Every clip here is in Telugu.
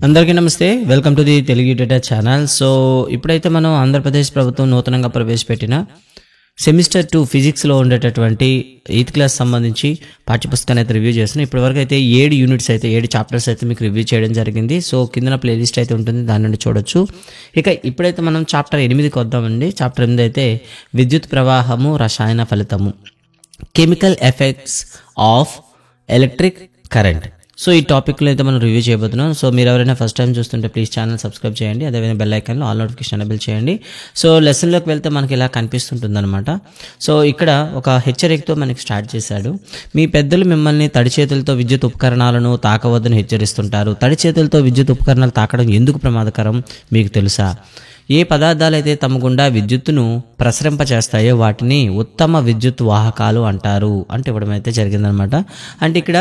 అందరికీ నమస్తే. Welcome to the Telugu data channel. So ఇప్పుడైతే మనం ఆంధ్రప్రదేశ్ ప్రభుత్వం నూతనంగా ప్రవేశపెట్టిన సెమిస్టర్ 2 ఫిజిక్స్లో ఉండేటటువంటి 8th క్లాస్ సంబంధించి పాఠ్యపుస్తకాన్ని అయితే రివ్యూ చేస్తున్నాం. ఇప్పటివరకు అయితే 7 యూనిట్స్ అయితే 7 చాప్టర్స్ అయితే మీకు రివ్యూ చేయడం జరిగింది. సో కింద ప్లేలిస్ట్ అయితే ఉంటుంది, దాని నుండి చూడొచ్చు. ఇక ఇప్పుడైతే మనం చాప్టర్ 8కి వద్దామండి. చాప్టర్ 8 అయితే విద్యుత్ ప్రవాహము, రసాయన ఫలితము, chemical effects of electric current. So ఈ టాపిక్లో అయితే మనం రివ్యూ చేయబోతున్నాం. సో మీరు ఎవరైనా ఫస్ట్ టైం చూస్తుంటే ప్లీజ్ ఛానల్ సబ్స్క్రైబ్ చేయండి, అదేవిధంగా బెల్ ఐకాన్లో ఆల్ నోటిఫికేషన్ ఎనేబుల్ చేయండి. సో లెసన్లోకి వెళ్తే మనకి ఇలా కనిపిస్తుంటుంది అనమాట. సో ఇక్కడ ఒక హెచ్చరికతో మనకి స్టార్ట్ చేశాడు. మీ పెద్దలు మిమ్మల్ని తడి చేతులతో విద్యుత్ ఉపకరణాలను తాకవద్దని హెచ్చరిస్తుంటారు. తడి చేతులతో విద్యుత్ ఉపకరణాలు తాకడం ఎందుకు ప్రమాదకరం మీకు తెలుసా? ఏ పదార్థాలు అయితే తమ గుండా విద్యుత్తును ప్రసరింపచేస్తాయో వాటిని ఉత్తమ విద్యుత్ వాహకాలు అంటారు అంటే ఇవ్వడం అయితే జరిగిందనమాట. అంటే ఇక్కడ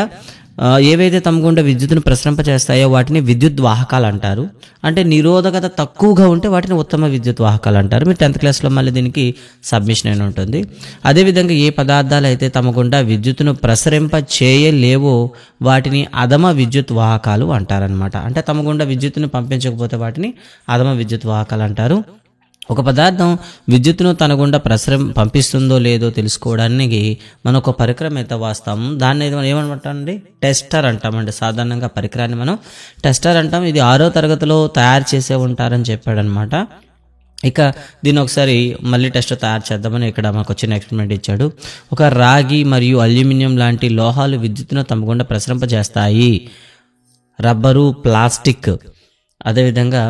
ఏవైతే తమ గుండా విద్యుత్తును ప్రసరింపచేస్తాయో వాటిని విద్యుత్ వాహకాలు అంటారు. అంటే నిరోధకత తక్కువగా ఉంటే వాటిని ఉత్తమ విద్యుత్ వాహకాలు అంటారు. మీరు 10th క్లాస్లో మళ్ళీ దీనికి సబ్మిషన్ అయిన ఉంటుంది. అదేవిధంగా ఏ పదార్థాలు అయితే తమ గుండా విద్యుత్తును ప్రసరింప చేయలేవో వాటిని అధమ విద్యుత్ వాహకాలు అంటారనమాట. అంటే తమ గుండా విద్యుత్తును పంపించకపోతే వాటిని అధమ విద్యుత్ వాహకాలు అంటారు. ఒక పదార్థం విద్యుత్తును తన గుండా పంపిస్తుందో లేదో తెలుసుకోవడానికి మనం ఒక పరికరం అయితే వాస్తాము. దాన్ని ఏమనమంటామండి? టెస్టర్ అంటామండి. సాధారణంగా పరికరాన్ని మనం టెస్టర్ అంటాం. ఇది 6వ తరగతిలో తయారు చేసే ఉంటారని చెప్పాడనమాట. ఇక దీన్ని ఒకసారి మళ్ళీ టెస్ట్ తయారు చేద్దామని ఇక్కడ మాకు వచ్చిన ఎక్స్పెరిమెంట్ ఇచ్చాడు. ఒక రాగి మరియు అల్యూమినియం లాంటి లోహాలు విద్యుత్తును తమ గుండా ప్రసరింపజేస్తాయి. రబ్బరు, ప్లాస్టిక్, అదేవిధంగా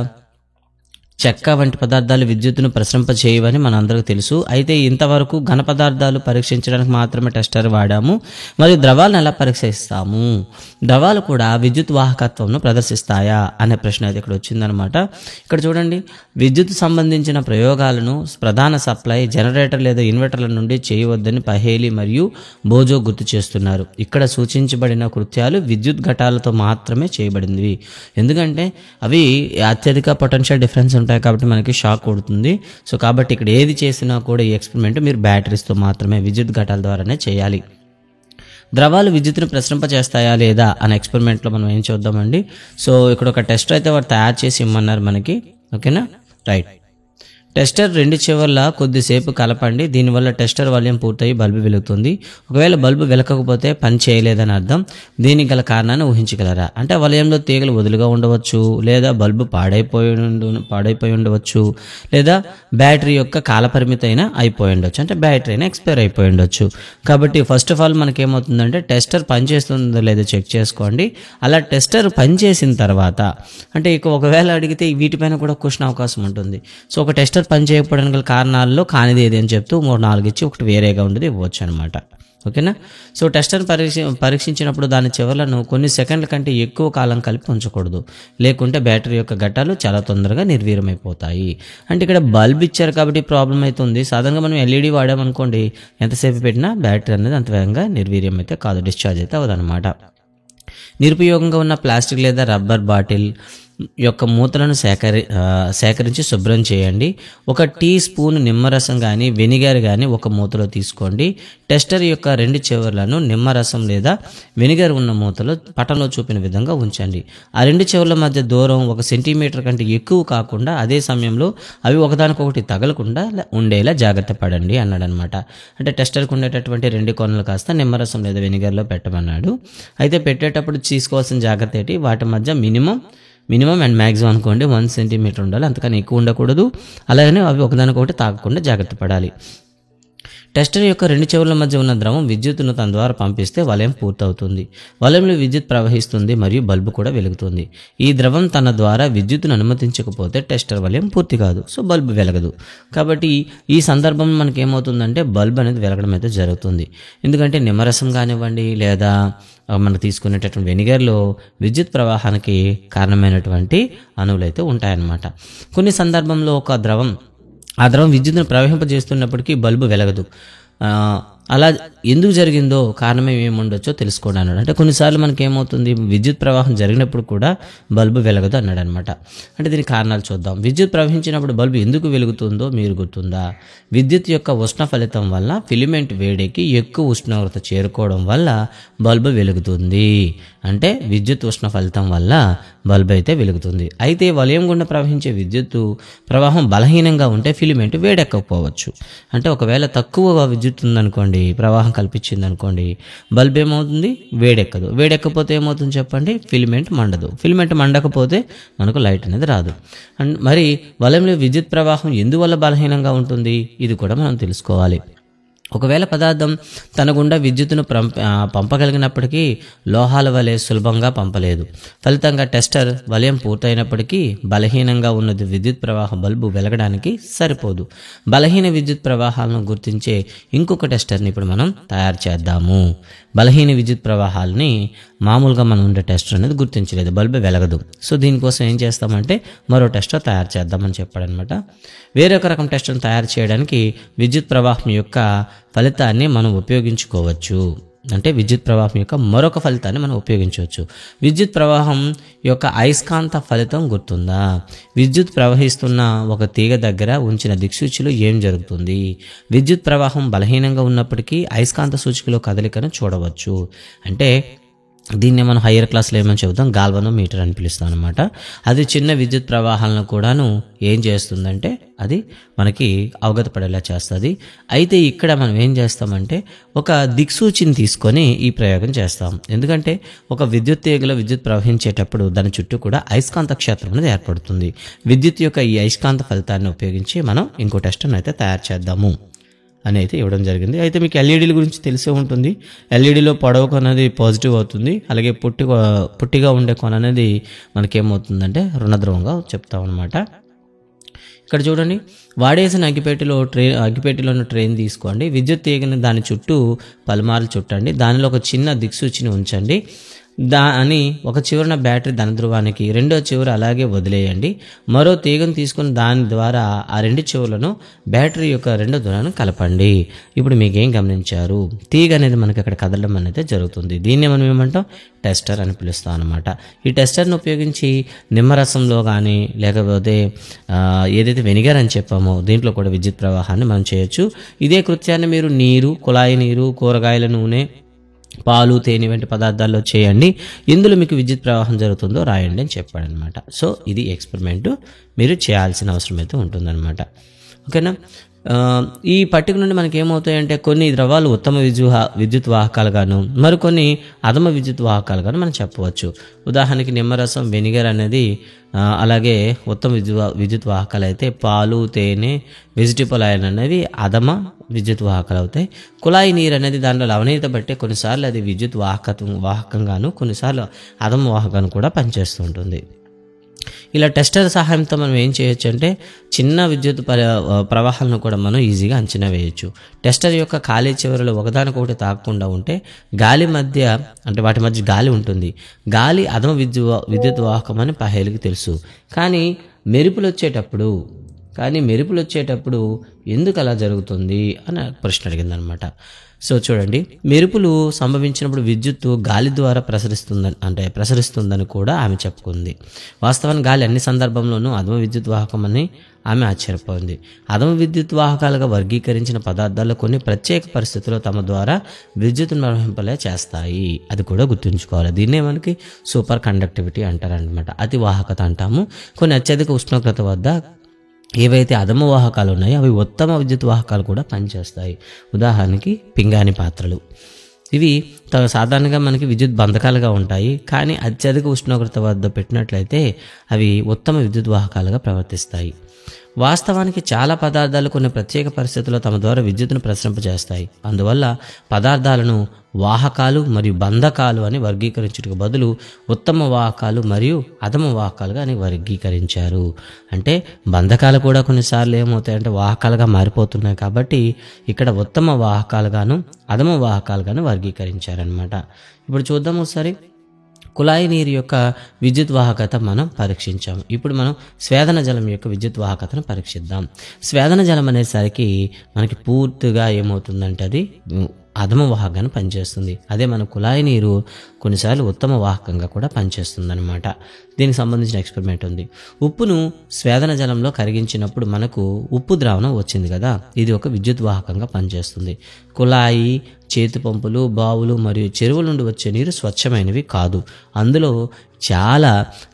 చెక్క వంటి పదార్థాలు విద్యుత్తును ప్రసరింపచేయవని మనందరికీ తెలుసు. అయితే ఇంతవరకు ఘన పదార్థాలు పరీక్షించడానికి మాత్రమే టెస్టర్ వాడాము. మరియు ద్రవాలను ఎలా పరీక్షిస్తాము? ద్రవాలు కూడా విద్యుత్ వాహకత్వంను ప్రదర్శిస్తాయా అనే ప్రశ్న అయితే ఇక్కడ వచ్చిందనమాట. ఇక్కడ చూడండి, విద్యుత్ సంబంధించిన ప్రయోగాలను ప్రధాన సప్లై జనరేటర్ లేదా ఇన్వర్టర్ల నుండి చేయవద్దని పహేలి మరియు బోజో గుర్తు చేస్తున్నారు. ఇక్కడ సూచించబడిన కృత్యాలు విద్యుత్ ఘటాలతో మాత్రమే చేయబడినవి. ఎందుకంటే అవి అత్యధిక పొటెన్షియల్ డిఫరెన్స్ ఉంటాయి కాబట్టి మనకి షాక్ కొడుతుంది. సో కాబట్టి ఇక్కడ ఏది చేసినా కూడా ఈ ఎక్స్పెరిమెంట్ మీరు బ్యాటరీస్తో మాత్రమే విద్యుత్ ఘటాల ద్వారానే చేయాలి. ద్రవాలు విద్యుత్తును ప్రసరింపచేస్తాయా లేదా అనే ఎక్స్పెరిమెంట్లో మనం ఏం చూద్దామండి. సో ఇక్కడ ఒక టెస్టర్ అయితే వారు తయారు చేసి ఇమ్మన్నారు మనకి. ఓకేనా, రైట్. టెస్టర్ 2 చివర్ల కొద్దిసేపు కలపండి. దీనివల్ల టెస్టర్ వలయం పూర్తయి బల్బు వెలుగుతుంది. ఒకవేళ బల్బు వెలకకపోతే పని చేయలేదని అర్థం. దీనికి గల కారణాన్ని ఊహించగలరా? అంటే వలయంలో తీగలు వదులుగా ఉండవచ్చు, లేదా బల్బు పాడైపోయి ఉండవచ్చు, లేదా బ్యాటరీ యొక్క కాలపరిమితి అయినా అయిపోయి ఉండొచ్చు. అంటే బ్యాటరీ అయినా ఎక్స్పైర్ అయిపోయి ఉండొచ్చు. కాబట్టి ఫస్ట్ ఆఫ్ ఆల్ మనకేమవుతుందంటే టెస్టర్ పనిచేస్తుందో లేదో చెక్ చేసుకోండి. అలా టెస్టర్ పనిచేసిన తర్వాత అంటే ఇక ఒకవేళ అడిగితే వీటిపైన కూడా క్వశ్చన్ అవకాశం ఉంటుంది. సో ఒక టెస్టర్ పని చేయకపోవడానికి గల కారణాల్లో కానిది ఏది అని చెప్తూ 3-4 ఇచ్చి ఒకటి వేరేగా ఉండేది ఇవ్వచ్చు అనమాట. ఓకేనా. సో టెస్టర్ పరీక్షించినప్పుడు దాని చివర్లను కొన్ని సెకండ్ల కంటే ఎక్కువ కాలం కలిపి ఉంచకూడదు, లేకుంటే బ్యాటరీ యొక్క ఘటాలు చాలా తొందరగా నిర్వీర్యమైపోతాయి. అంటే ఇక్కడ బల్బ్ ఇచ్చారు కాబట్టి ప్రాబ్లం అవుతుంది. సాధారణంగా మనం ఎల్ఈడి వాడామనుకోండి, ఎంతసేపు పెట్టినా బ్యాటరీ అనేది అంత వేగంగా నిర్వీర్యం అయితే కాదు, డిశ్చార్జ్ అయితే అవ్వదన్నమాట. నిరుపయోగంగా ఉన్న ప్లాస్టిక్ లేదా రబ్బర్ బాటిల్ యొక్క మూతలను సేకరించి శుభ్రం చేయండి. 1 టీ స్పూన్ నిమ్మరసం కానీ వెనిగర్ కానీ ఒక మూతలో తీసుకోండి. టెస్టర్ యొక్క 2 చివర్లను నిమ్మరసం లేదా వెనిగర్ ఉన్న మూతలో పటంలో చూపిన విధంగా ఉంచండి. ఆ 2 చివర్ల మధ్య దూరం 1 సెంటీమీటర్ కంటే ఎక్కువ కాకుండా, అదే సమయంలో అవి ఒకదానికొకటి తగలకుండా ఉండేలా జాగ్రత్త పడండి అన్నాడనమాట. అంటే టెస్టర్కి ఉండేటటువంటి 2 కొనలు కాస్త నిమ్మరసం లేదా వెనిగర్లో పెట్టమన్నాడు. అయితే పెట్టేటప్పుడు తీసుకోవాల్సిన జాగ్రత్త ఏంటి? వాటి మధ్య మినిమం అండ్ మ్యాక్సిమం అనుకోండి 1 సెంటీమీటర్ ఉండాలి, అంతకని ఎక్కువ ఉండకూడదు. అలాగనే అవి ఒకదానికొకటి తాగకుండా జాగ్రత్త పడాలి. టెస్టర్ యొక్క 2 చివర్ల మధ్య ఉన్న ద్రవం విద్యుత్తును తన ద్వారా పంపిస్తే వలయం పూర్తవుతుంది. వలయంలో విద్యుత్ ప్రవహిస్తుంది మరియు బల్బు కూడా వెలుగుతుంది. ఈ ద్రవం తన ద్వారా విద్యుత్తును అనుమతించకపోతే టెస్టర్ వలయం పూర్తి కాదు, సో బల్బు వెలగదు. కాబట్టి ఈ సందర్భంలో మనకి ఏమవుతుందంటే బల్బ్ అనేది వెలగడం అయితే జరుగుతుంది. ఎందుకంటే నిమ్మరసం కానివ్వండి లేదా మనకు తీసుకునేటటువంటి వెనిగర్లో విద్యుత్ ప్రవాహానికి కారణమైనటువంటి అణువులు అయితే ఉంటాయన్నమాట. కొన్ని సందర్భంలో ఆ ద్రవం విద్యుత్తును ప్రవహింపజేస్తున్నప్పటికీ బల్బు వెలగదు. అలా ఎందుకు జరిగిందో కారణం ఏముండొచ్చో తెలుసుకోండి అన్నాడు. అంటే కొన్నిసార్లు మనకి ఏమవుతుంది, విద్యుత్ ప్రవాహం జరిగినప్పుడు కూడా బల్బు వెలగదు అన్నాడు అనమాట. అంటే దీనికి కారణాలు చూద్దాం. విద్యుత్ ప్రవహించినప్పుడు బల్బు ఎందుకు వెలుగుతుందో మీరు గుర్తుందా? విద్యుత్ యొక్క ఉష్ణ ఫలితం వల్ల ఫిలిమెంట్ వేడికి ఎక్కువ ఉష్ణోగ్రత చేరుకోవడం వల్ల బల్బు వెలుగుతుంది. అంటే విద్యుత్ ఉష్ణ ఫలితం వల్ల బల్బు అయితే వెలుగుతుంది. అయితే వలయం గుండా ప్రవహించే విద్యుత్తు ప్రవాహం బలహీనంగా ఉంటే ఫిలిమెంట్ వేడెక్కకపోవచ్చు. అంటే ఒకవేళ తక్కువ విద్యుత్ ఉందనుకోండి, ప్రవాహం కల్పించింది అనుకోండి, బల్బ్ ఏమవుతుంది, వేడెక్కదు. వేడెక్కపోతే ఏమవుతుంది చెప్పండి, ఫిలిమెంట్ మండదు. ఫిలిమెంట్ మండకపోతే మనకు లైట్ అనేది రాదు. అండ్ మరి వలయంలో విద్యుత్ ప్రవాహం ఎందువల్ల బలహీనంగా ఉంటుంది, ఇది కూడా మనం తెలుసుకోవాలి. ఒకవేళ పదార్థం తన గుండా విద్యుత్తును పంపగలిగినప్పటికీ లోహాల వలె సులభంగా పంపలేదు. ఫలితంగా టెస్టర్ వలయం పూర్తయినప్పటికీ బలహీనంగా ఉన్నది విద్యుత్ ప్రవాహం బల్బు వెలగడానికి సరిపోదు. బలహీన విద్యుత్ ప్రవాహాలను గుర్తించే ఇంకొక టెస్టర్ని ఇప్పుడు మనం తయారు చేద్దాము. బలహీన విద్యుత్ ప్రవాహాలని మామూలుగా మనం ఉండే టెస్టర్ అనేది గుర్తించలేదు, బల్బు వెలగదు. సో దీనికోసం ఏం చేస్తామంటే మరో టెస్టర్ తయారు చేద్దామని చెప్పాడనమాట. వేరొక రకం టెస్టర్ను తయారు చేయడానికి విద్యుత్ ప్రవాహం యొక్క ఫలితాన్ని మనం ఉపయోగించుకోవచ్చు. అంటే విద్యుత్ ప్రవాహం యొక్క మరొక ఫలితాన్ని మనం ఉపయోగించవచ్చు. విద్యుత్ ప్రవాహం యొక్క అయస్కాంత ఫలితం గుర్తుందా? విద్యుత్ ప్రవహిస్తున్న ఒక తీగ దగ్గర ఉంచిన దిక్సూచిలో ఏం జరుగుతుంది? విద్యుత్ ప్రవాహం బలహీనంగా ఉన్నప్పటికీ అయస్కాంత సూచికలో కదలికను చూడవచ్చు. అంటే దీన్ని మనం హయ్యర్ క్లాస్లో ఏమని చెబుతాం, గాల్వనోమీటర్ అని పిలుస్తాం అనమాట. అది చిన్న విద్యుత్ ప్రవాహాలను కూడాను ఏం చేస్తుందంటే అది మనకి అవగత పడేలా చేస్తుంది. అయితే ఇక్కడ మనం ఏం చేస్తామంటే ఒక దిక్సూచిని తీసుకొని ఈ ప్రయోగం చేస్తాం. ఎందుకంటే ఒక విద్యుత్ తీగలో విద్యుత్ ప్రవహించేటప్పుడు దాని చుట్టూ కూడా అయస్కాంత క్షేత్రం అనేది ఏర్పడుతుంది. విద్యుత్ యొక్క ఈ అయస్కాంత ఫలితాన్ని ఉపయోగించి మనం ఇంకో టెస్ట్ని అయితే తయారు చేద్దాము అని అయితే ఇవ్వడం జరిగింది. అయితే మీకు ఎల్ఈడీల గురించి తెలిసే ఉంటుంది. ఎల్ఈడీలో పొడవు కొన అనేది పాజిటివ్ అవుతుంది, అలాగే పుట్టిగా ఉండే కొన అనేది మనకేమవుతుందంటే రుణధ్రువంగా చెప్తాం అనమాట. ఇక్కడ చూడండి, వాడేసిన అగ్గిపెట్టిలోని ట్రైన్ తీసుకోండి. విద్యుత్ తీగని దాని చుట్టూ పలుమార్లు చుట్టండి. దానిలో ఒక చిన్న దిక్సూచిని ఉంచండి. దాని ఒక చివరన బ్యాటరీ ధనధ్రువానికి, రెండో చివర అలాగే వదిలేయండి. మరో తీగను తీసుకుని దాని ద్వారా ఆ రెండు చివరలను బ్యాటరీ యొక్క రెండో ధ్రువాన్ని కలపండి. ఇప్పుడు మీకేం గమనించారు, తీగ అనేది మనకి అక్కడ కదలడం అనేది జరుగుతుంది. దీన్ని మనం ఏమంటాం, టెస్టర్ అని పిలుస్తాం అనమాట. ఈ టెస్టర్ని ఉపయోగించి నిమ్మరసంలో కానీ లేకపోతే ఏదైతే వెనిగర్ అని చెప్పామో దీంట్లో కూడా విద్యుత్ ప్రవాహాన్ని మనం చేయొచ్చు. ఇదే కృత్యాన్ని మీరు నీరు, కుళాయి నీరు, కూరగాయల నూనె, పాలు, తేనె వంటి పదార్థాల్లో చేయండి. ఇందులో మీకు విద్యుత్ ప్రవాహం జరుగుతుందో రాయండి అని చెప్పాడనమాట. సో ఇది ఎక్స్పెరిమెంటు మీరు చేయాల్సిన అవసరం అయితే ఉంటుందన్నమాట. ఓకేనా. ఈ పట్టిక నుండి మనకి ఏమవుతాయంటే కొన్ని ద్రవాలు ఉత్తమ విద్యుత్ వాహకాలుగాను మరికొన్ని అధమ విద్యుత్ వాహకాలుగాను మనం చెప్పవచ్చు. ఉదాహరణకి నిమ్మరసం, వెనిగర్ అనేది అలాగే ఉత్తమ విద్యుత్ వాహకాలు అయితే పాలు, తేనె, వెజిటబుల్ ఆయిల్ అనేవి అధమ విద్యుత్ వాహకాలు అవుతాయి. కుళాయి నీరు అనేది దాంట్లో లవణీయత బట్టే కొన్నిసార్లు అది విద్యుత్ వాహకంగాను కొన్నిసార్లు అధమ వాహకంగాను కూడా పనిచేస్తూ ఉంటుంది. ఇలా టెస్టర్ సహాయంతో మనం ఏం చేయొచ్చు అంటే చిన్న విద్యుత్ ప్రవాహాలను కూడా మనం ఈజీగా అంచనా వేయచ్చు. టెస్టర్ యొక్క ఖాళీ చివరలు ఒకదానికొకటి తాకకుండా ఉంటే గాలి మధ్య అంటే వాటి మధ్య గాలి ఉంటుంది. గాలి అధమ విద్యుత్ వాహకం అని పహేలికి తెలుసు. కానీ మెరుపులు వచ్చేటప్పుడు ఎందుకు అలా జరుగుతుంది అని ప్రశ్న అడిగిందనమాట. సో చూడండి, మెరుపులు సంభవించినప్పుడు విద్యుత్తు గాలి ద్వారా ప్రసరిస్తుందని కూడా ఆమె చెప్పుకుంది. వాస్తవానికి గాలి అన్ని సందర్భంలోనూ అధమ విద్యుత్ వాహకం అని ఆమె ఆశ్చర్యపోయింది. అధమ విద్యుత్ వాహకాలుగా వర్గీకరించిన పదార్థాలు కొన్ని ప్రత్యేక పరిస్థితుల్లో తమ ద్వారా విద్యుత్తును ప్రవహింపలే చేస్తాయి. అది కూడా గుర్తుంచుకోవాలి. దీన్నే మనకి సూపర్ కండక్టివిటీ అంటారనమాట. అతి వాహకత అంటాము. కొన్ని అత్యధిక ఉష్ణోగ్రత వద్ద ఏవైతే అధమ వాహకాలు ఉన్నాయో అవి ఉత్తమ విద్యుత్ వాహకాలు కూడా పనిచేస్తాయి. ఉదాహరణకి పింగాణి పాత్రలు, ఇవి సాధారణంగా మనకి విద్యుత్ బంధకాలుగా ఉంటాయి. కానీ అత్యధిక ఉష్ణోగ్రత వద్ద పెట్టినట్లయితే అవి ఉత్తమ విద్యుత్ వాహకాలుగా ప్రవర్తిస్తాయి. వాస్తవానికి చాలా పదార్థాలు కొన్ని ప్రత్యేక పరిస్థితుల్లో తమ ద్వారా విద్యుత్తును ప్రసరింపజేస్తాయి. అందువల్ల పదార్థాలను వాహకాలు మరియు బంధకాలు అని వర్గీకరించుటకు బదులు ఉత్తమ వాహకాలు మరియు అధమ వాహకాలుగా అని వర్గీకరించారు. అంటే బంధకాలు కూడా కొన్నిసార్లు ఏమవుతాయంటే వాహకాలుగా మారిపోతున్నాయి. కాబట్టి ఇక్కడ ఉత్తమ వాహకాలుగాను అధమ వాహకాలుగాను వర్గీకరించారనమాట. ఇప్పుడు చూద్దాం ఒకసారి. కుళాయి నీరు యొక్క విద్యుత్ వాహకత మనం పరీక్షించాము. ఇప్పుడు మనం స్వేదన జలం యొక్క విద్యుత్ వాహకతను పరీక్షిద్దాం. స్వేదన జలం అనేసరికి మనకి పూర్తిగా ఏమవుతుందంటే అది అధమ వాహకంగా పనిచేస్తుంది. అదే మన కుళాయి నీరు కొన్నిసార్లు ఉత్తమ వాహకంగా కూడా పనిచేస్తుంది అనమాట. దీనికి సంబంధించిన ఎక్స్పెరిమెంట్ ఉంది. ఉప్పును స్వేదన జలంలో కరిగించినప్పుడు మనకు ఉప్పు ద్రావణం వచ్చింది కదా, ఇది ఒక విద్యుత్ వాహకంగా పనిచేస్తుంది. కుళాయి, చేతి పంపులు, బావులు మరియు చెరువుల నుండి వచ్చే నీరు స్వచ్ఛమైనవి కాదు. అందులో చాలా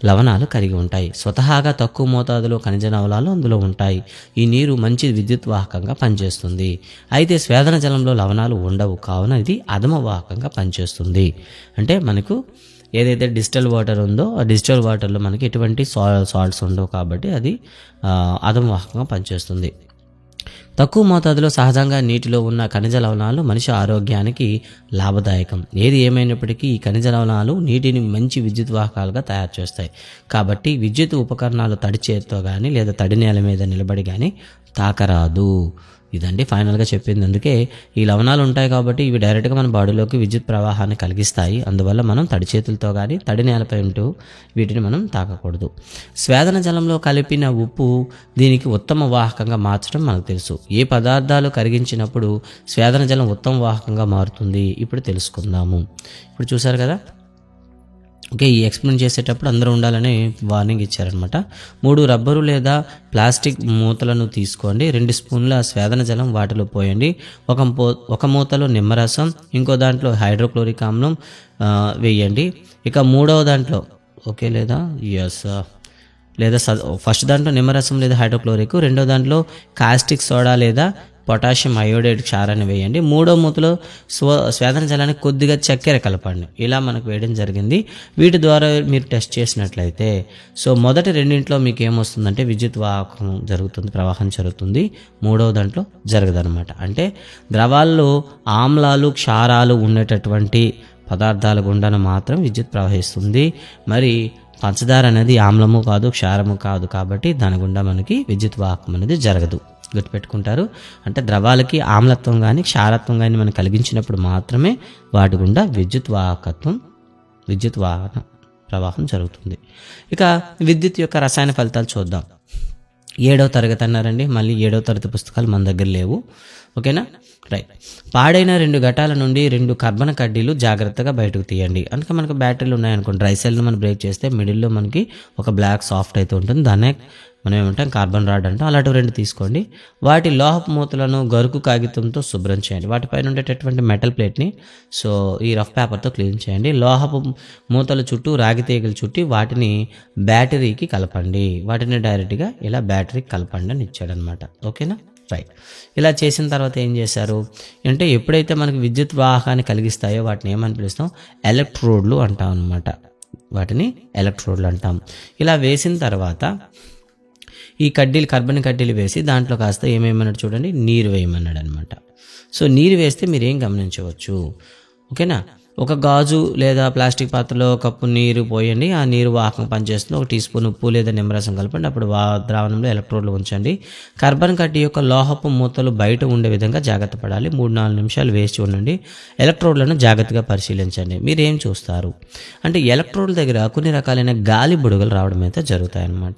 లవణాలు కలిగి ఉంటాయి. స్వతహాగా తక్కువ మోతాదులో ఖనిజ లవణాలు అందులో ఉంటాయి. ఈ నీరు మంచి విద్యుత్ వాహకంగా పనిచేస్తుంది. అయితే స్వేదన జలంలో లవణాలు ఉండవు, కావున ఇది అధమ వాహకంగా పనిచేస్తుంది. అంటే మనకు ఏదైతే డిస్టిల్ వాటర్ ఉందో ఆ డిస్టిల్ వాటర్లో మనకి ఎటువంటి సాల్ట్స్ ఉండవు, కాబట్టి అది అధమ వాహకంగా పనిచేస్తుంది. తక్కువ మోతాదులో సహజంగా నీటిలో ఉన్న ఖనిజ లవణాలు మనిషి ఆరోగ్యానికి లాభదాయకం. ఏది ఏమైనప్పటికీ ఈ ఖనిజ లవణాలు నీటిని మంచి విద్యుత్ వాహకాలుగా తయారు చేస్తాయి. కాబట్టి విద్యుత్ ఉపకరణాలు తడి చేతితో కానీ లేదా తడి నేల మీద నిలబడి కానీ తాకరాదు. ఇదండి ఫైనల్గా చెప్పింది. అందుకే ఈ లవణాలు ఉంటాయి కాబట్టి ఇవి డైరెక్ట్గా మన బాడీలోకి విద్యుత్ ప్రవాహాన్ని కలిగిస్తాయి. అందువల్ల మనం తడి చేతులతో కానీ తడి నేలపై ఉంటూ వీటిని మనం తాకకూడదు. స్వేదన జలంలో కలిపిన ఉప్పు దీనికి ఉత్తమ వాహకంగా మార్చడం మనకు తెలుసు. ఏ పదార్థాలు కరిగించినప్పుడు స్వేదన జలం ఉత్తమ వాహకంగా మారుతుంది ఇప్పుడు తెలుసుకుందాము. ఇప్పుడు చూసారు కదా, ఓకే. ఈ ఎక్స్పెరిమెంట్ చేసేటప్పుడు అందరూ ఉండాలని వార్నింగ్ ఇచ్చారనమాట. 3 రబ్బరు లేదా ప్లాస్టిక్ మూతలను తీసుకోండి. 2 స్పూన్ల స్వేదన జలం వాటిలో పోయండి. ఒక మూతలో నిమ్మరసం, ఇంకో దాంట్లో హైడ్రోక్లోరిక్ ఆమ్లం వేయండి. ఇక మూడవ దాంట్లో ఓకే లేదా ఫస్ట్ దాంట్లో నిమ్మరసం లేదా హైడ్రోక్లోరిక్, రెండో దాంట్లో కాస్టిక్ సోడా లేదా పొటాషియం అయోడైడ్ క్షారాన్ని వేయండి. మూడో మూతలో స్వేదన జలానికి కొద్దిగా చక్కెర కలపండి. ఇలా మనకు వేయడం జరిగింది. వీటి ద్వారా మీరు టెస్ట్ చేసినట్లయితే మొదటి రెండింట్లో మీకు ఏమొస్తుందంటే విద్యుత్ వాహకం జరుగుతుంది, ప్రవాహం జరుగుతుంది. మూడవ దాంట్లో జరగదనమాట. అంటే ద్రవాల్లో ఆమ్లాలు, క్షారాలు ఉండేటటువంటి పదార్థాల గుండాను మాత్రం విద్యుత్ ప్రవహిస్తుంది. మరి పంచదార అనేది ఆమ్లము కాదు, క్షారము కాదు, కాబట్టి దాని గుండా మనకి విద్యుత్ వాహకం అనేది జరగదు. గుర్తుపెట్టుకుంటారు. అంటే ద్రవాలకి ఆమ్లత్వం కానీ క్షారత్వం కానీ మనం కలిగించినప్పుడు మాత్రమే వాటి గుండా విద్యుత్ వాహన ప్రవాహం జరుగుతుంది. ఇక విద్యుత్ యొక్క రసాయన ఫలితాలు చూద్దాం. 7వ తరగతి అన్నారండి. మళ్ళీ 7వ తరగతి పుస్తకాలు మన దగ్గర లేవు. ఓకేనా, రైట్. పాడైన 2 ఘటాల నుండి 2 కర్బన కడ్డీలు జాగ్రత్తగా బయటకు తీయండి. అందుకే మనకు బ్యాటరీలు ఉన్నాయనుకోండి, డ్రై సెల్ని మనం బ్రేక్ చేస్తే మిడిల్లో మనకి ఒక బ్లాక్ సాఫ్ట్ అయితే ఉంటుంది, దాన్నే మనం ఏమంటాం కార్బన్ రాడ్ అంటాం. అలాంటి 2 తీసుకోండి. వాటి లోహపు మూతలను గరుకు కాగితంతో శుభ్రం చేయండి. వాటిపైన ఉండేటటువంటి మెటల్ ప్లేట్ని ఈ రఫ్ పేపర్తో క్లీన్ చేయండి. లోహపు మూతల చుట్టూ రాగి తీగలు చుట్టి వాటిని బ్యాటరీకి కలపండి. వాటిని డైరెక్ట్గా ఇలా బ్యాటరీకి కలపండి అని ఇచ్చాడనమాట. ఓకేనా, రైట్. ఇలా చేసిన తర్వాత ఏం చేశారు అంటే, ఎప్పుడైతే మనకి విద్యుత్ వాహకాన్ని కలిగిస్తాయో వాటిని ఏమని పిలుస్తాం, ఎలక్ట్రోడ్లు అంటాం అనమాట. వాటిని ఎలక్ట్రోడ్లు అంటాం. ఇలా వేసిన తర్వాత ఈ కర్బన్ కడ్డీలు వేసి దాంట్లో కాస్త ఏమేమన్నాడు చూడండి, నీరు వేయమన్నాడు అనమాట. నీరు వేస్తే మీరేం గమనించవచ్చు. ఓకేనా, ఒక గాజు లేదా ప్లాస్టిక్ పాత్రలో కప్పు నీరు పోయండి. ఆ నీరు వాహకం పనిచేస్తుంది. 1 టీ స్పూన్ ఉప్పు లేదా నిమ్మరసం కలపండి. అప్పుడు ద్రావణంలో ఎలక్ట్రోడ్లు ఉంచండి. కార్బన్ కడ్డీ యొక్క లోహపు మూతలు బయట ఉండే విధంగా జాగ్రత్త పడాలి. 3-4 నిమిషాలు వేసి ఉండండి. ఎలక్ట్రోడ్లను జాగ్రత్తగా పరిశీలించండి. మీరేం చూస్తారు అంటే, ఎలక్ట్రోడ్ల దగ్గర కొన్ని రకాలైన గాలి బుడగలు రావడం అయితే జరుగుతాయి అన్నమాట.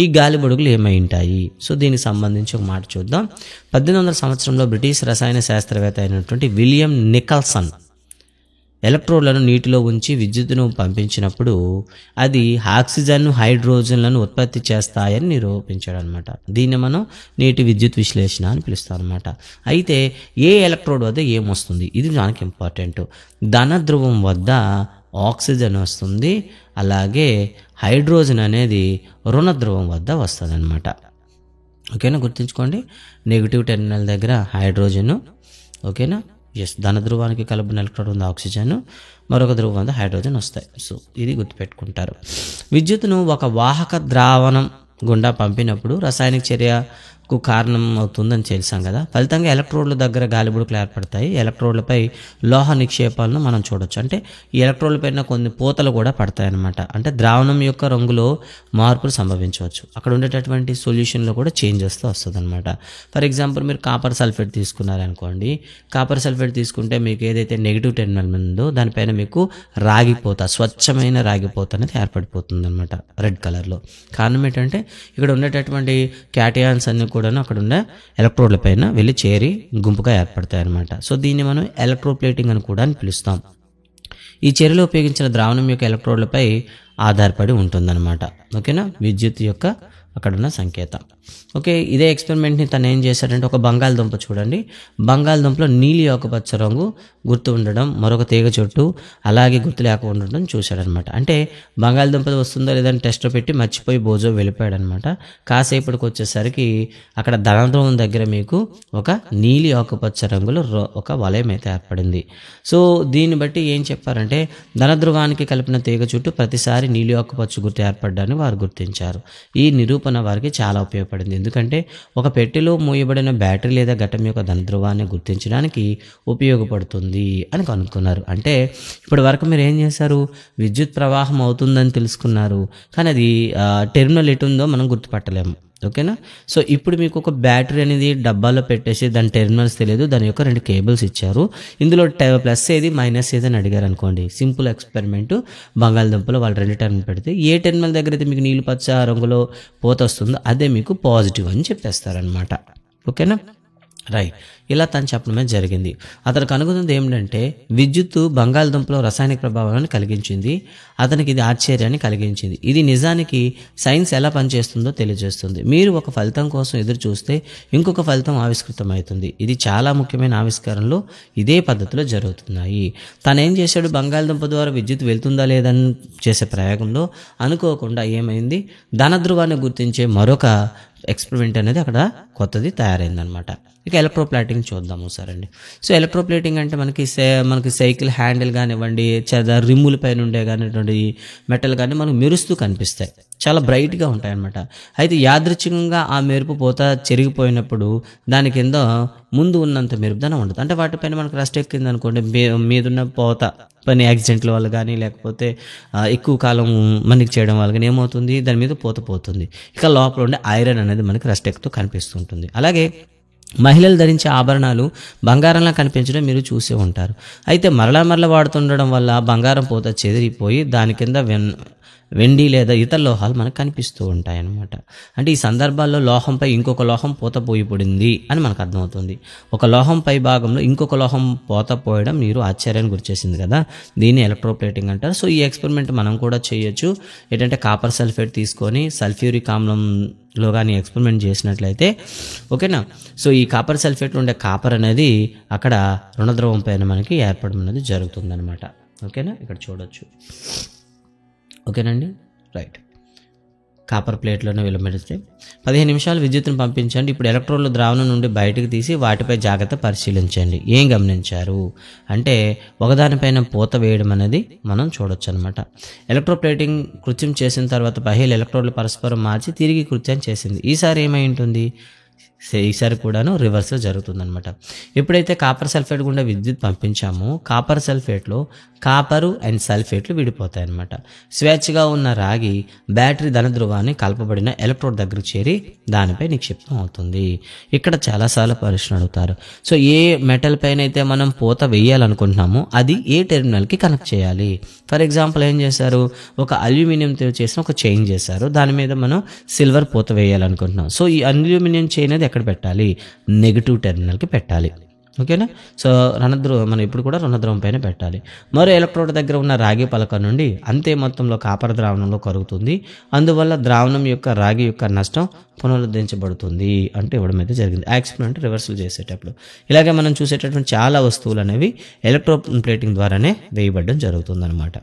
ఈ గాలి బుడగలు ఏమై ఉంటాయి? దీనికి సంబంధించి ఒక మాట చూద్దాం. 1800 సంవత్సరంలో బ్రిటిష్ రసాయన శాస్త్రవేత్త అయినటువంటి విలియం నికల్సన్ ఎలక్ట్రోడ్లను నీటిలో ఉంచి విద్యుత్తును పంపించినప్పుడు అది ఆక్సిజన్, హైడ్రోజన్లను ఉత్పత్తి చేస్తాయని నిరూపించాడు అనమాట. దీన్ని మనం నీటి విద్యుత్ విశ్లేషణ అని పిలుస్తాం అనమాట. అయితే ఏ ఎలక్ట్రోడ్ వద్ద ఏమొస్తుంది, ఇది మనకి ఇంపార్టెంట్. ధన ధ్రువం వద్ద ఆక్సిజన్ వస్తుంది, అలాగే హైడ్రోజన్ అనేది రుణ ధ్రువం వద్ద వస్తుంది అనమాట. ఓకేనా, గుర్తుంచుకోండి. నెగిటివ్ టెర్మినల్ దగ్గర హైడ్రోజన్, ఓకేనా, ధన ధ్రువానికి కలిపిన ఎలక్ట్రాన్ ఉంది ఆక్సిజన్, మరొక ధ్రువం ఉంది హైడ్రోజన్ వస్తాయి. ఇది గుర్తుపెట్టుకుంటారు. విద్యుత్తును ఒక వాహక ద్రావణం గుండా పంపినప్పుడు రసాయనిక చర్యకు కారణం అవుతుందని తెలిసాం కదా. ఫలితంగా ఎలక్ట్రోడ్ల దగ్గర గాలిబుడకలు ఏర్పడతాయి. ఎలక్ట్రోడ్లపై లోహ నిక్షేపాలను మనం చూడొచ్చు. అంటే ఈ ఎలక్ట్రోడ్ల పైన కొన్ని పూతలు కూడా పడతాయి అన్నమాట. అంటే ద్రావణం యొక్క రంగులో మార్పులు సంభవించవచ్చు. అక్కడ ఉండేటటువంటి సొల్యూషన్లో కూడా చేంజెస్ వస్తుంది అనమాట. ఫర్ ఎగ్జాంపుల్ మీరు కాపర్ సల్ఫేట్ తీసుకున్నారనుకోండి. కాపర్ సల్ఫేట్ తీసుకుంటే మీకు ఏదైతే నెగిటివ్ టెర్మినల్ ఉందో దానిపైన మీకు రాగిపోత, స్వచ్ఛమైన రాగిపోత అనేది ఏర్పడిపోతుంది అనమాట రెడ్ కలర్లో. కారణం ఏంటంటే ఇక్కడ ఉండేటటువంటి క్యాటయాన్స్ అన్ని కూడా కూడాను అక్కడ ఉన్న ఎలక్ట్రోడ్ల పైన వెళ్ళి చేరి గుంపుగా ఏర్పడతాయి అన్నమాట. సో దీన్ని మనం ఎలక్ట్రోప్లేటింగ్ అని కూడా పిలుస్తాం. ఈ చర్యలో ఉపయోగించిన ద్రావణం యొక్క ఎలక్ట్రోడ్లపై ఆధారపడి ఉంటుందన్నమాట. ఓకేనా, విద్యుత్ యొక్క అక్కడున్న సంకేతం. ఓకే, ఇదే ఎక్స్పెరిమెంట్ని తను ఏం చేశాడంటే ఒక బంగాళదుంప చూడండి, బంగాళదుంపలో నీలి ఆకుపచ్చ రంగు గుర్తు ఉండడం, మరొక తీగ చుట్టూ అలాగే గుర్తు లేక ఉండడం చూశాడనమాట. అంటే బంగాళదుంప వస్తుందో లేదని టెస్ట్ పెట్టి మర్చిపోయి బోజో వెళ్ళిపోయాడనమాట. కాసేపటికి వచ్చేసరికి అక్కడ ధనద్రవం దగ్గర మీకు ఒక నీలి ఆకుపచ్చ రంగులో ఒక వలయం అయితే ఏర్పడింది. సో దీన్ని బట్టి ఏం చెప్పారంటే ధనద్రవానికి కలిపిన తీగ చుట్టూ ప్రతిసారి నీలి ఆకుపచ్చ గుర్తు ఏర్పడ్డాన్ని వారు గుర్తించారు. ఈ నిరూపణ వారికి చాలా ఉపయోగపడింది. ఎందుకంటే ఒక పెట్టెలో మూయబడిన బ్యాటరీ లేదా ఘటం యొక్క ధనద్రవాన్ని గుర్తించడానికి ఉపయోగపడుతుంది అని కనుక్కున్నారు. అంటే ఇప్పటి వరకు మీరు ఏం చేశారు, విద్యుత్ ప్రవాహం అవుతుందని తెలుసుకున్నారు, కానీ అది టెర్మినల్ ఎటు ఉందో మనం గుర్తుపట్టలేము. ఓకేనా, సో ఇప్పుడు మీకు ఒక బ్యాటరీ అనేది డబ్బాలో పెట్టేసి దాని టెర్మినల్స్ తెలియదు, దాని యొక్క 2 కేబుల్స్ ఇచ్చారు, ఇందులో ప్లస్ ఏది మైనస్ ఏది అని అడిగారు అనుకోండి. సింపుల్ ఎక్స్పెరిమెంట్, బంగాళదుంపలో వాళ్ళు 2 టెర్మినల్ పెడితే ఏ టెర్మినల్ దగ్గర అయితే మీకు నీళ్ళు పచ్చ రంగులో పోత వస్తుందో అదే మీకు పాజిటివ్ అని చెప్పేస్తారనమాట. ఓకేనా, రైట్. ఇలా తను చెప్పడమే జరిగింది. అతను కనుగొన్నది ఏమిటంటే విద్యుత్తు బంగాళదుంపలో రసాయనిక ప్రభావాన్ని కలిగించింది. అతనికి ఇది ఆశ్చర్యాన్ని కలిగించింది. ఇది నిజానికి సైన్స్ ఎలా పనిచేస్తుందో తెలియజేస్తుంది. మీరు ఒక ఫలితం కోసం ఎదురు చూస్తే ఇంకొక ఫలితం ఆవిష్కృతమవుతుంది. ఇది చాలా ముఖ్యమైన ఆవిష్కరణలు ఇదే పద్ధతిలో జరుగుతున్నాయి. తను ఏం చేశాడు, బంగాళదుంప ద్వారా విద్యుత్ వెళ్తుందా లేదని చేసే ప్రయోగంలో అనుకోకుండా ఏమైంది, ధనధ్రువాన్ని గుర్తించే మరొక ఎక్స్పెరిమెంట్ అనేది అక్కడ కొత్తది తయారైందనమాట. ఇక ఎలక్ట్రోప్లేటింగ్ చూద్దాము సార్ అండి. సో ఎలక్ట్రోప్లేటింగ్ అంటే మనకి సైకిల్ హ్యాండిల్ కానివ్వండి, రిమ్ముల పైన ఉండే కానివ్వండి మెటల్ కానీ మనకు మెరుస్తూ కనిపిస్తాయి, చాలా బ్రైట్గా ఉంటాయి అన్నమాట. అయితే యాదృచ్ఛికంగా ఆ మెరుపు పోత చెరిగిపోయినప్పుడు దాని కింద ముందు ఉన్నంత మెరుపుదనం ఉండదు. అంటే వాటిపైన మనకు రస్ట్ ఎక్కింది అనుకోండి, మీదున్న పోత పని యాక్సిడెంట్ల వల్ల కానీ లేకపోతే ఎక్కువ కాలం మనకి చేయడం వల్ల కానీ ఏమవుతుంది, దాని మీద పోత పోతుంది. ఇక లోపల ఉండే ఐరన్ అనేది మనకి రస్ట్ ఎక్కుతూ కనిపిస్తుంటుంది. అలాగే మహిళలు ధరించే ఆభరణాలు బంగారంలా కనిపించడం మీరు చూసే ఉంటారు. అయితే మరలా వాడుతుండడం వల్ల బంగారం పోత చెదిరిపోయి దాని కింద వెండి లేదా ఇతర లోహాలు మనకు కనిపిస్తూ ఉంటాయి అన్నమాట. అంటే ఈ సందర్భాల్లో లోహంపై ఇంకొక లోహం పోత పోయిపడింది అని మనకు అర్థమవుతుంది. ఒక లోహం పై భాగంలో ఇంకొక లోహం పోత పోయడం మీరు ఆశ్చర్యాన్ని గురిచేసింది కదా, దీన్ని ఎలక్ట్రోప్లేటింగ్ అంటారు. సో ఈ ఎక్స్పెరిమెంట్ మనం కూడా చేయొచ్చు. ఏంటంటే కాపర్ సల్ఫేట్ తీసుకొని సల్ఫ్యూరిక్ ఆమ్లంలో కానీ ఎక్స్పెరిమెంట్ చేసినట్లయితే, ఓకేనా, సో ఈ కాపర్ సల్ఫేట్లో ఉండే కాపర్ అనేది అక్కడ రుణద్రవం పైన మనకి ఏర్పడడం అనేది జరుగుతుందన్నమాట. ఓకేనా, ఇక్కడ చూడొచ్చు. ఓకేనండి, రైట్. కాపర్ ప్లేట్లోనే విలమడిస్తే 15 నిమిషాలు విద్యుత్తును పంపించండి. ఇప్పుడు ఎలక్ట్రోడ్ల ద్రావణం నుండి బయటకు తీసి వాటిపై జాగ్రత్త పరిశీలించండి. ఏం గమనించారు అంటే ఒకదానిపైన పూత వేయడం అనేది మనం చూడొచ్చు అనమాట. ఎలక్ట్రోప్లేటింగ్ కృత్యం చేసిన తర్వాత 15 ఎలక్ట్రోడ్లు పరస్పరం మార్చి తిరిగి కృత్యం చేసింది. ఈసారి ఏమై ఉంటుంది, ఈసారి కూడాను రివర్స్లో జరుగుతుందనమాట. ఎప్పుడైతే కాపర్ సల్ఫేట్ గుండా విద్యుత్ పంపించామో కాపర్ సల్ఫేట్లో కాపరు అండ్ సల్ఫేట్లు విడిపోతాయి అన్నమాట. స్వేచ్ఛగా ఉన్న రాగి బ్యాటరీ ధనధ్రువాన్ని కలపబడిన ఎలక్ట్రోడ్ దగ్గరకు చేరి దానిపై నిక్షిప్తం అవుతుంది. ఇక్కడ చాలాసార్లు ప్రశ్న అడుగుతారు. సో ఏ మెటల్ పైన అయితే మనం పూత వేయాలనుకుంటున్నామో అది ఏ టెర్మినల్కి కనెక్ట్ చేయాలి. ఫర్ ఎగ్జాంపుల్ ఏం చేశారు, ఒక అల్యూమినియంతో చేసిన ఒక చైన్ చేశారు, దాని మీద మనం సిల్వర్ పూత వేయాలనుకుంటున్నాం. సో ఈ అల్యూమినియం చైన్ అనేది ఎక్కడ పెట్టాలి, నెగిటివ్ టెర్మినల్కి పెట్టాలి. ఓకేనా, సో మనం ఇప్పుడు కూడా రుణద్రవం పైన పెట్టాలి. మరో ఎలక్ట్రోడ్ దగ్గర ఉన్న రాగి పలక నుండి అంతే మొత్తంలో కాపర్ ద్రావణంలో కరుగుతుంది. అందువల్ల ద్రావణం యొక్క రాగి యొక్క నష్టం పునరుద్ధరించబడుతుంది అంటే ఇవ్వడం అయితే జరిగింది. ఆ ఎక్స్పెరిమెంట్ రివర్సల్ చేసేటప్పుడు ఇలాగే మనం చూసేటటువంటి చాలా వస్తువులు అనేవి ఎలక్ట్రోప్లేటింగ్ ద్వారానే వేయబడడం జరుగుతుంది అనమాట.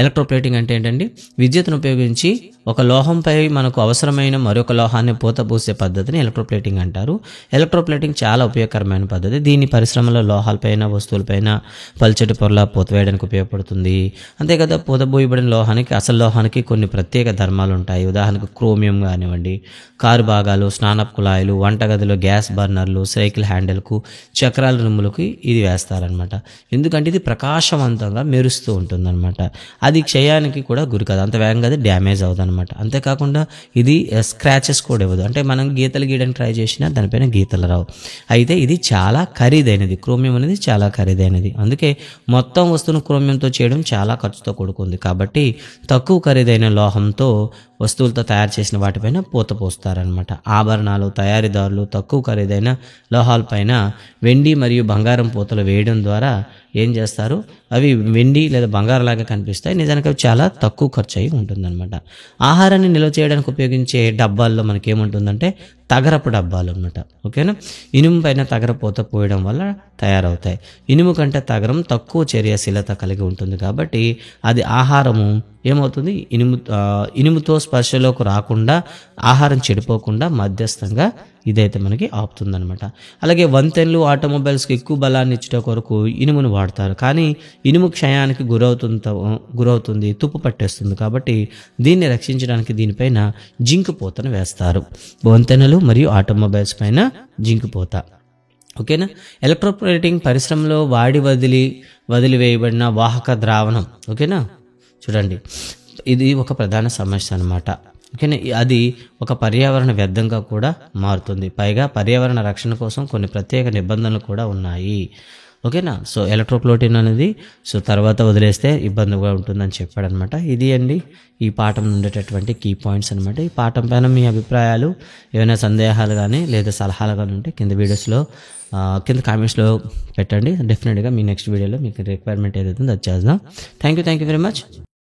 ఎలక్ట్రోప్లేటింగ్ అంటే ఏంటండి, విద్యుత్తును ఉపయోగించి ఒక లోహంపై మనకు అవసరమైన మరొక లోహాన్ని పూత పూసే పద్ధతిని ఎలక్ట్రోప్లేటింగ్ అంటారు. ఎలక్ట్రోప్లేటింగ్ చాలా ఉపయోగకరమైన పద్ధతి. దీని పరిశ్రమలో లోహాలపైన వస్తువులపైన పల్చటి పొరలా పూత వేయడానికి ఉపయోగపడుతుంది. అంతేకాదు పూత పోయబడిన లోహానికి అసలు లోహానికి కొన్ని ప్రత్యేక ధర్మాలు ఉంటాయి. ఉదాహరణకు క్రోమియం కానివ్వండి, కారు భాగాలు, స్నానపు కుళాయిలు, వంటగదిలో గ్యాస్ బర్నర్లు, సైకిల్ హ్యాండిల్కు, చక్రాల రిమ్ములకి ఇది వేస్తారనమాట. ఎందుకంటే ఇది ప్రకాశవంతంగా మెరుస్తూ ఉంటుందన్నమాట. అది క్షయానికి కూడా గురి కాదు, అంత వేగంగా అది డ్యామేజ్ అవుతుంది అనమాట. అంతేకాకుండా ఇది స్క్రాచెస్ కూడా ఇవ్వదు. అంటే మనం గీతలు గీయడానికి ట్రై చేసినా దానిపైన గీతలు రావు. అయితే ఇది చాలా ఖరీదైనది, క్రోమియం అనేది చాలా ఖరీదైనది. అందుకే మొత్తం వస్తువును క్రోమియంతో చేయడం చాలా ఖర్చుతో కూడుకుంది. కాబట్టి తక్కువ ఖరీదైన లోహంతో వస్తువులతో తయారు చేసిన వాటిపైన పూత పోస్తారనమాట. ఆభరణాలు, తయారీదారులు తక్కువ ఖరీదైన లోహాలపైన వెండి మరియు బంగారం పూతలు వేయడం ద్వారా ఏం చేస్తారు, అవి వెండి లేదా బంగారంలాగా కనిపిస్తాయి, నిజానికి అవి చాలా తక్కువ ఖర్చు అయి ఉంటుందన్నమాట. ఆహారాన్ని నిల్వ చేయడానికి ఉపయోగించే డబ్బాల్లో మనకేముంటుందంటే తగరపు డబ్బాలు అనమాట. ఓకేనా. ఇనుము పైన తగర పూత పోయడం వల్ల తయారవుతాయి. ఇనుము కంటే తగరం తక్కువ చర్యాశీలత కలిగి ఉంటుంది కాబట్టి అది ఆహారము ఏమవుతుంది, ఇనుముతో స్పర్శలోకి రాకుండా, ఆహారం చెడిపోకుండా మధ్యస్థంగా ఇదైతే మనకి ఆపుతుందనమాట. అలాగే వంతెనలు, ఆటోమొబైల్స్కి ఎక్కువ బలాన్ని ఇచ్చే కొరకు ఇనుమును వాడతారు, కానీ ఇనుము క్షయానికి గురవుతుంది, తుప్పు పట్టేస్తుంది. కాబట్టి దీన్ని రక్షించడానికి దీనిపైన జింక్ పూతను వేస్తారు. వంతెనలు మరియు ఆటోమొబైల్స్ పైన జింక్ పూత. ఓకేనా. ఎలక్ట్రోప్లేటింగ్ పరిశ్రమలో వదిలివేయబడిన వాహక ద్రావణం. ఓకేనా. చూడండి, ఇది ఒక ప్రధాన సమస్య అన్నమాట. ఓకేనా. అది ఒక పర్యావరణ వ్యర్థంగా కూడా మారుతుంది. పైగా పర్యావరణ రక్షణ కోసం కొన్ని ప్రత్యేక నిబంధనలు కూడా ఉన్నాయి. ఓకేనా. సో ఎలక్ట్రోప్లేటింగ్ అనేది తర్వాత వదిలేస్తే ఇబ్బందిగా ఉంటుందని చెప్పాడనమాట. ఇది అండి ఈ పాఠం ఉండేటటువంటి కీ పాయింట్స్ అనమాట. ఈ పాఠం పైన మీ అభిప్రాయాలు, ఏమైనా సందేహాలు కానీ లేదా సలహాలు కానీ ఉంటే కింద కామెంట్స్లో పెట్టండి. డెఫినెట్గా మీ నెక్స్ట్ వీడియోలో మీకు రిక్వైర్మెంట్ ఏదైతే ఉందో అది చేద్దాం. Thank you very much.